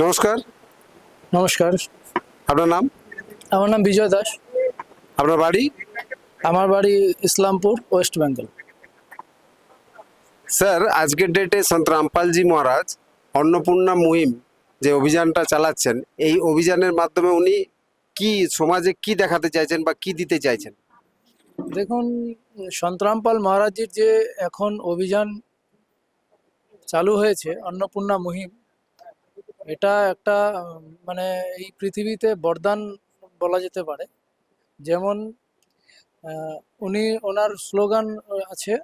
নমস্কার। নমস্কার। আপনার নাম? আমার নাম বিজয় দাস। আপনার বাড়ি? আমার বাড়ি ইসলামপুর, ওয়েস্ট বেঙ্গল। স্যার, আজকের ডেটে সন্ত রামপালজি মহারাজ অন্নপূর্ণা মুহিম যে অভিযানটা চালাচ্ছেন, এই অভিযানের মাধ্যমে উনি কি সমাজে কি দেখাতে চাইছেন বা কি দিতে চাইছেন? দেখুন, সন্তরামপাল মহারাজজির যে এখন অভিযান চালু হয়েছে অন্নপূর্ণা মুহিম, এটা একটা মানে এই পৃথিবীতে বরদান বলা যেতে পারে। যেমন আহ, উনি ওনার স্লোগান আছে,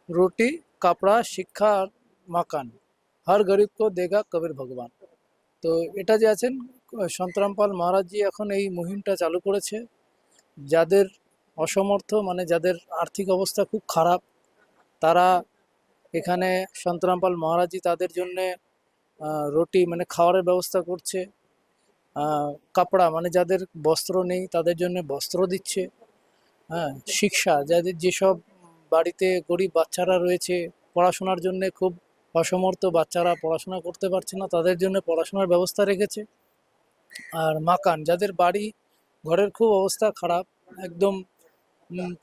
রুটি, কাপড়া, শিক্ষা আর মাকান, হর গরিবকে দেগা কবির ভগবান। তো এটা যে আছেন, সন্তরামপাল মহারাজজি এখন এই মুহিমটা চালু করেছে। যাদের অসমর্থ, মানে যাদের আর্থিক অবস্থা খুব খারাপ, তারা এখানে সন্তরামপাল মহারাজজি তাদের জন্যে রুটি মানে খাওয়ারের ব্যবস্থা করছে। কাপড়া মানে যাদের বস্ত্র নেই তাদের জন্য বস্ত্র দিচ্ছে। হ্যাঁ, শিক্ষা যাদের, যেসব বাড়িতে গরিব বাচ্চারা রয়েছে, পড়াশোনার জন্য খুব অসমর্থ বাচ্চারা পড়াশোনা করতে পারছে না, তাদের জন্য পড়াশোনার ব্যবস্থা রেখেছে। আর মাকান, যাদের বাড়ি ঘরের খুব অবস্থা খারাপ, একদম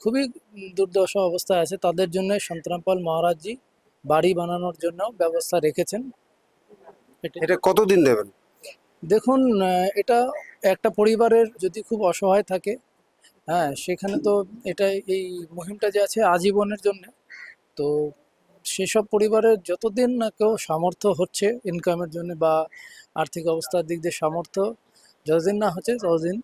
খুবই দুর্দশা অবস্থায় আছে, তাদের জন্য সন্তরামপাল মহারাজজি বাড়ি বানানোর জন্য ব্যবস্থা রেখেছেন। এটাই। এটা কতদিন দেবেন? দেখুন, এটা একটা পরিবারের যদি খুব অসহায় থাকে, হ্যাঁ, সেখানে তো এটা, এই মুহিমটা যে আছে আজীবনের জন্য। তো সেসব পরিবারের যতদিন না কেউ সামর্থ্য হচ্ছে ইনকামের জন্য বা আর্থিক অবস্থার দিক দিয়ে সামর্থ্য যতদিন না হচ্ছে ততদিন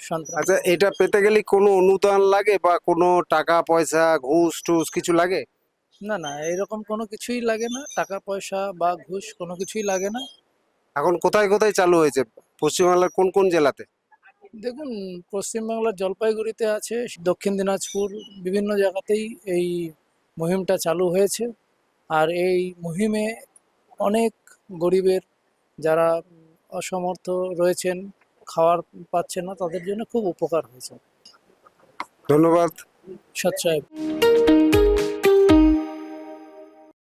সন্তান। আচ্ছা, এটা পেতে গেলে কোনো অনুদান লাগে বা কোনো টাকা পয়সা ঘুষ টুস কিছু লাগে? না, না, এরকম কোনো কিছুই লাগে না, টাকা পয়সা বা ঘুষ কোনো কিছুই লাগে না। এখন কোথায় কোথায় চালু হয়েছে? পশ্চিমবাংলার কোন কোন জেলাতে? দেখুন, পশ্চিমবাংলার জলপাইগুড়িতে আছে, দক্ষিণ দিনাজপুর, বিভিন্ন জায়গাতেই এই মুহিমটা চালু হয়েছে। আর এই মুহিমে অনেক গরিবের, যারা অসমর্থ রয়েছেন, খাওয়ার পাচ্ছে না, তাদের জন্য খুব উপকার হয়েছে। ধন্যবাদ। সৎ সাহেব।